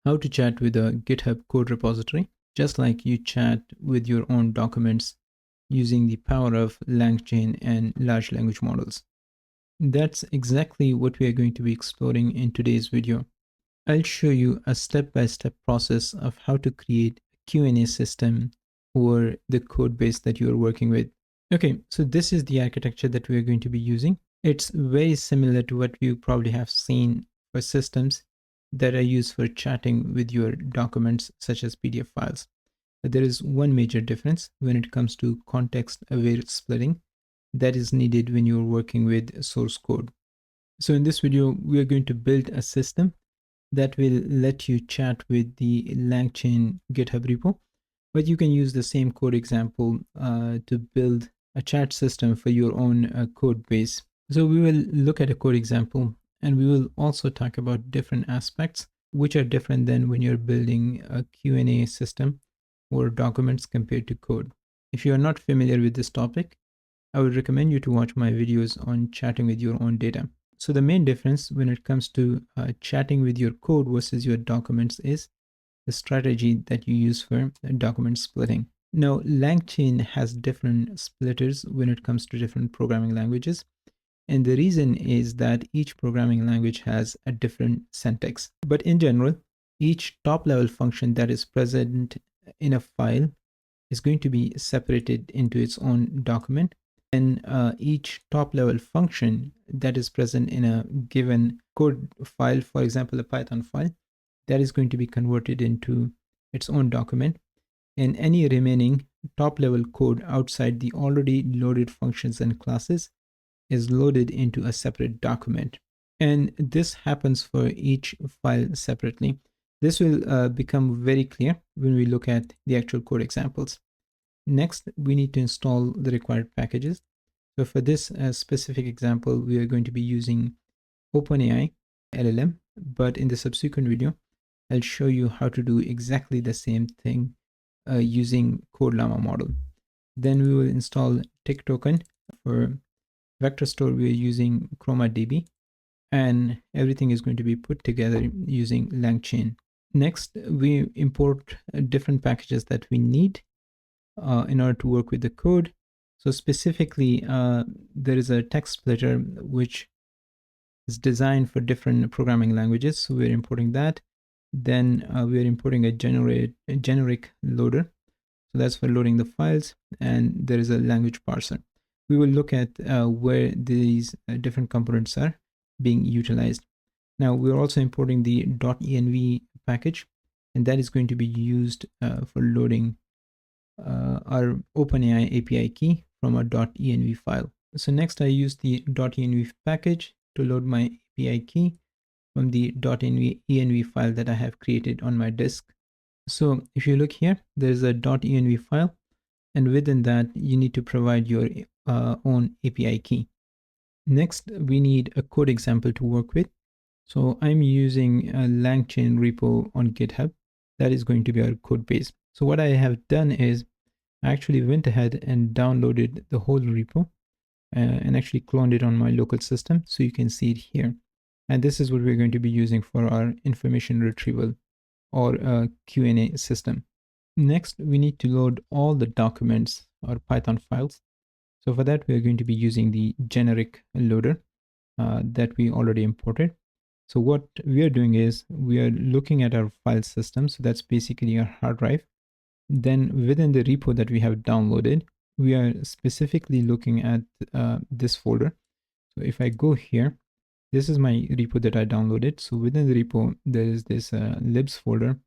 how to chat with a GitHub code repository, just like you chat with your own documents using the power of Langchain and large language models. That's exactly what we are going to be exploring in today's video. I'll show you a step-by-step process of how to create a Q&A system for the code base that you're working with. Okay, so this is the architecture that we are going to be using. It's very similar to what you probably have seen for systems that are used for chatting with your documents, such as PDF files. But there is one major difference when it comes to context-aware splitting that is needed when you're working with source code. So in this video, we are going to build a system that will let you chat with the Langchain GitHub repo, but you can use the same code example to build a chat system for your own code base. So we will look at a code example, and we will also talk about different aspects which are different than when you're building a Q&A system or documents compared to code. If you are not familiar with this topic, I would recommend you to watch my videos on chatting with your own data. So the main difference when it comes to chatting with your code versus your documents is the strategy that you use for document splitting. Now, Langchain has different splitters when it comes to different programming languages. And the reason is that each programming language has a different syntax. But in general, each top-level function that is present in a file is going to be separated into its own document. And each top-level function that is present in a given code file, for example, a Python file, that is going to be converted into its own document. And any remaining top-level code outside the already loaded functions and classes is loaded into a separate document. And this happens for each file separately. This will become very clear when we look at the actual code examples. Next, we need to install the required packages. So for this specific example, we are going to be using OpenAI LLM, but in the subsequent video, I'll show you how to do exactly the same thing using CodeLlama model. Then we will install tick token. For vector store, we are using ChromaDB, and everything is going to be put together using Langchain. Next, we import different packages that we need in order to work with the code. So specifically, there is a text splitter which is designed for different programming languages. So we're importing that. Then we're importing a generic loader. So that's for loading the files. And there is a language parser. We will look at where these different components are being utilized. Now we're also importing the .env package, and that is going to be used for loading our OpenAI API key from a .env file. So next I use the .env package to load my API key from the .env file that I have created on my disk. So if you look here, there's a .env file, and within that you need to provide your own API key. Next, we need a code example to work with. So I'm using a Langchain repo on GitHub. That is going to be our code base. So what I have done is I actually went ahead and downloaded the whole repo and actually cloned it on my local system. So you can see it here. And this is what we're going to be using for our information retrieval or Q&A system. Next, we need to load all the documents or Python files. So for that, we are going to be using the generic loader that we already imported. So what we are doing is we are looking at our file system. So that's basically our hard drive. Then within the repo that we have downloaded, we are specifically looking at this folder. So if I go here, this is my repo that I downloaded. So within the repo, there is this libs folder.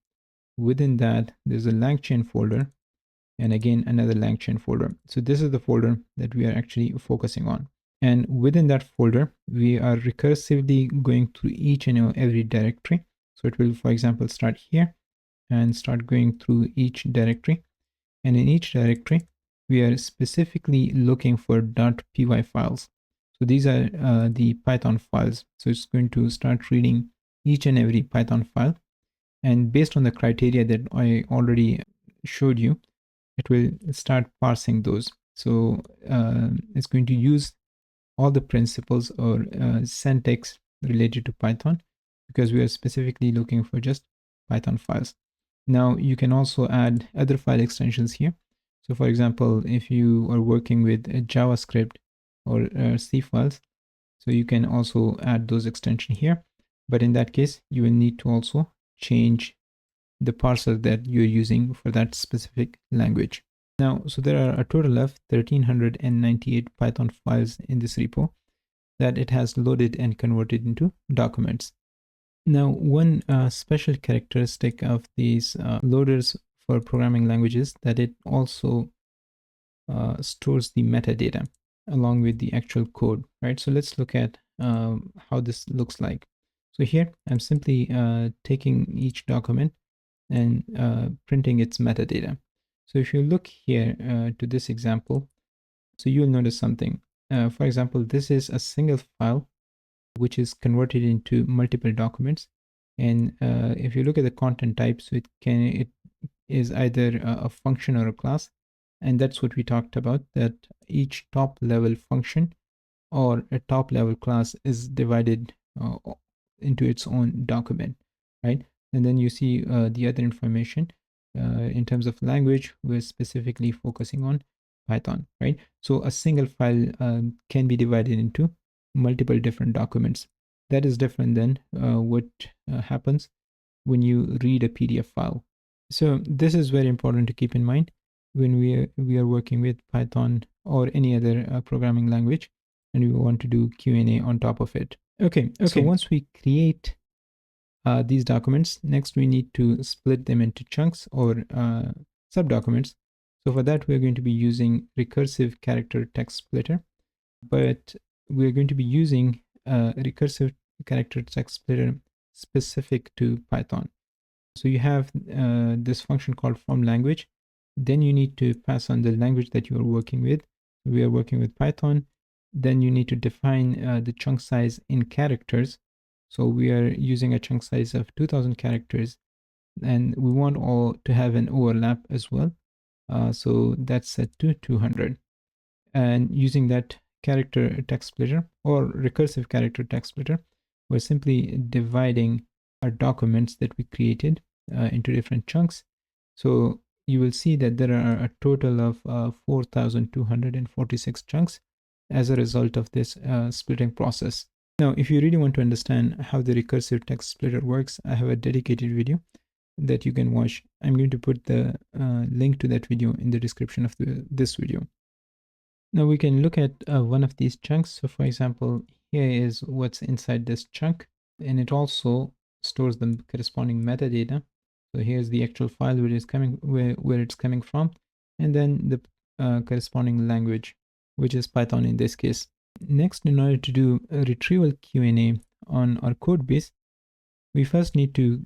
Within that, there's a Langchain folder, and again, another Langchain folder. So this is the folder that we are actually focusing on. And within that folder, we are recursively going through each and every directory. So it will, for example, start here and start going through each directory. And in each directory, we are specifically looking for .py files. So these are the Python files. So it's going to start reading each and every Python file. And based on the criteria that I already showed you, it will start parsing those. So it's going to use all the principles or syntax related to Python, because we are specifically looking for just Python files. Now you can also add other file extensions here. So for example, if you are working with a JavaScript or C files, so you can also add those extensions here. But in that case, you will need to also change the parser that you're using for that specific language. Now, so there are a total of 1398 Python files in this repo that it has loaded and converted into documents. Now, one special characteristic of these loaders for programming languages that it also stores the metadata along with the actual code, right? So let's look at how this looks like. So here, I'm simply taking each document and printing its metadata. So if you look here to this example, so you'll notice something. For example, this is a single file which is converted into multiple documents. And if you look at the content type, so it is either a function or a class. And that's what we talked about, that each top level function or a top level class is divided into its own document, right? And then you see the other information in terms of language. We're specifically focusing on Python, right? So a single file can be divided into multiple different documents. That is different than what happens when you read a PDF file. So this is very important to keep in mind when we are working with Python or any other programming language, and we want to do Q&A on top of it. Okay. So once we create these documents, next we need to split them into chunks or subdocuments. So for that, we're going to be using recursive character text splitter, but we're going to be using recursive character text splitter specific to Python. So you have this function called from language. Then you need to pass on the language that you are working with. We are working with Python. Then you need to define the chunk size in characters. So we are using a chunk size of 2000 characters, and we want all to have an overlap as well. So that's set to 200. And using that character text splitter or recursive character text splitter, we're simply dividing our documents that we created into different chunks. So you will see that there are a total of 4,246 chunks as a result of this splitting process. Now, if you really want to understand how the recursive text splitter works, I have a dedicated video that you can watch. I'm going to put the link to that video in the description of this video. Now we can look at one of these chunks. So for example, here is what's inside this chunk, and it also stores the corresponding metadata. So here's the actual file where it's coming from, and then the corresponding language, which is Python in this case. Next, in order to do a retrieval Q&A on our code base, we first need to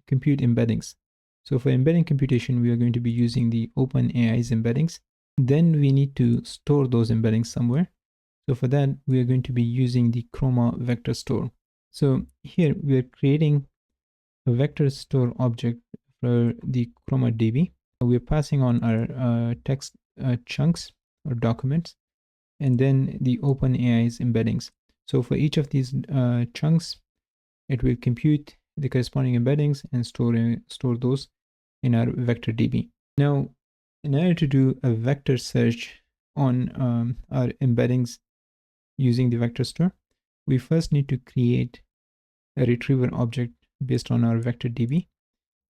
compute embeddings. So for embedding computation, we are going to be using the OpenAI's embeddings. Then we need to store those embeddings somewhere. So for that, we are going to be using the Chroma vector store. So here we are creating a vector store object for the Chroma DB. We are passing on our text chunks or documents, and then the OpenAI's embeddings. So for each of these chunks, it will compute the corresponding embeddings and store those in our vector DB. Now, in order to do a vector search on our embeddings using the vector store, we first need to create a retriever object based on our vector DB.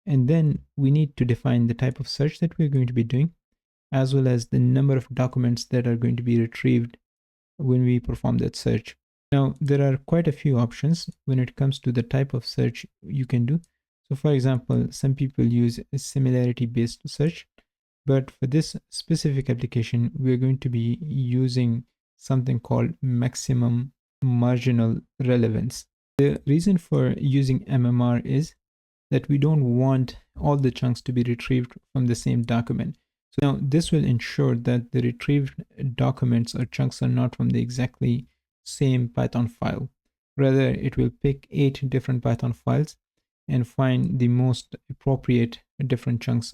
And then we need to define the type of search that we're going to be doing, as well as the number of documents that are going to be retrieved when we perform that search. Now, there are quite a few options when it comes to the type of search you can do. So for example, some people use a similarity-based search, but for this specific application, we're going to be using something called maximum marginal relevance. The reason for using MMR is that we don't want all the chunks to be retrieved from the same document. So now this will ensure that the retrieved documents or chunks are not from the exactly same Python file. Rather, it will pick 8 different Python files and find the most appropriate different chunks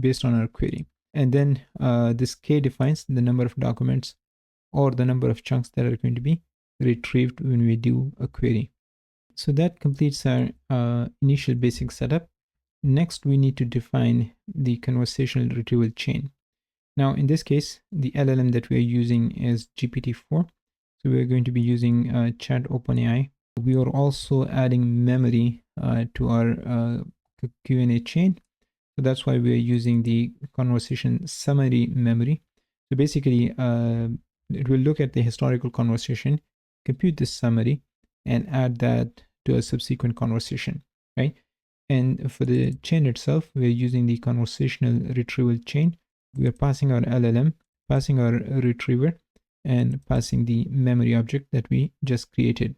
based on our query. And then this K defines the number of documents or the number of chunks that are going to be retrieved when we do a query. So that completes our initial basic setup. Next, we need to define the conversational retrieval chain. Now, in this case, the LLM that we are using is GPT-4. So we're going to be using Chat OpenAI. We are also adding memory to our Q&A chain. So that's why we're using the conversation summary memory. So basically, it will look at the historical conversation, compute this summary, and add that to a subsequent conversation, right? And for the chain itself, we're using the conversational retrieval chain. We are passing our LLM, passing our retriever, and passing the memory object that we just created.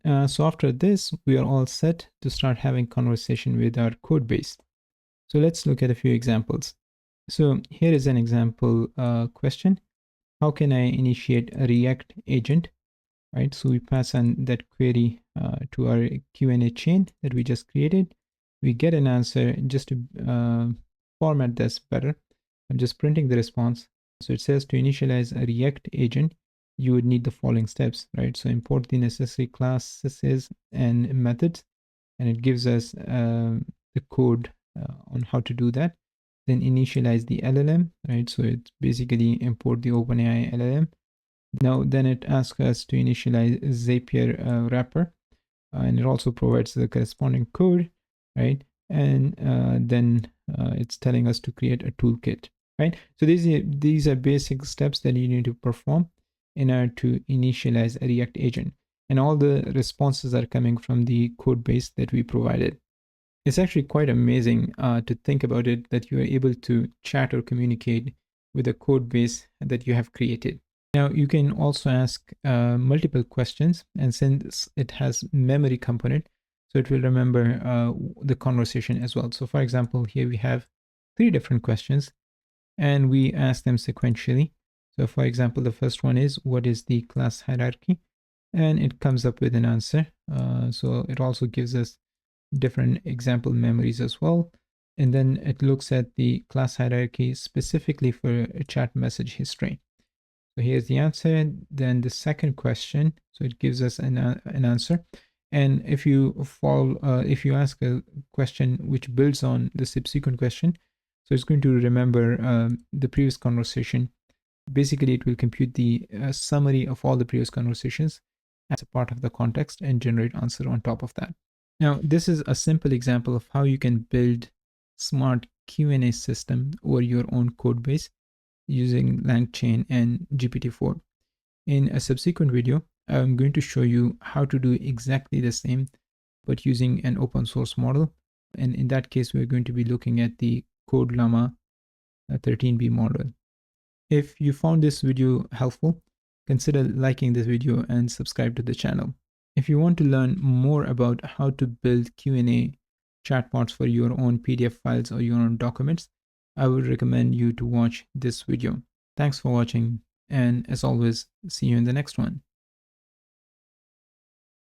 So after this, we are all set to start having conversation with our code base. So let's look at a few examples. So here is an example question. How can I initiate a React agent? Right, so we pass on that query to our Q&A chain that we just created. We get an answer. Just to format this better, I'm just printing the response. So it says to initialize a React agent, you would need the following steps, right? So import the necessary classes and methods, and it gives us the code on how to do that. Then initialize the LLM, right? So it's basically import the OpenAI LLM. Now, then it asks us to initialize Zapier wrapper, and it also provides the corresponding code, right? And then it's telling us to create a toolkit, right? So these are basic steps that you need to perform in order to initialize a React agent. And all the responses are coming from the code base that we provided. It's actually quite amazing to think about it, that you are able to chat or communicate with a code base that you have created. Now, you can also ask multiple questions, and since it has memory component, so it will remember the conversation as well. So for example, here we have 3 different questions, and we ask them sequentially. So for example, the first one is, what is the class hierarchy? And it comes up with an answer. So it also gives us different example memories as well. And then it looks at the class hierarchy specifically for a chat message history. So here's the answer. Then the second question, so it gives us an answer. And if you if you ask a question which builds on the subsequent question, so it's going to remember the previous conversation. Basically, it will compute the summary of all the previous conversations as a part of the context and generate answer on top of that. Now, this is a simple example of how you can build smart Q&A system over your own code base using Langchain and GPT-4. In a subsequent video, I'm going to show you how to do exactly the same, but using an open source model. And in that case, we're going to be looking at the CodeLlama 13b model. If you found this video helpful, consider liking this video and subscribe to the channel. If you want to learn more about how to build Q&A chatbots for your own PDF files or your own documents, I would recommend you to watch this video. Thanks for watching, and as always, see you in the next one.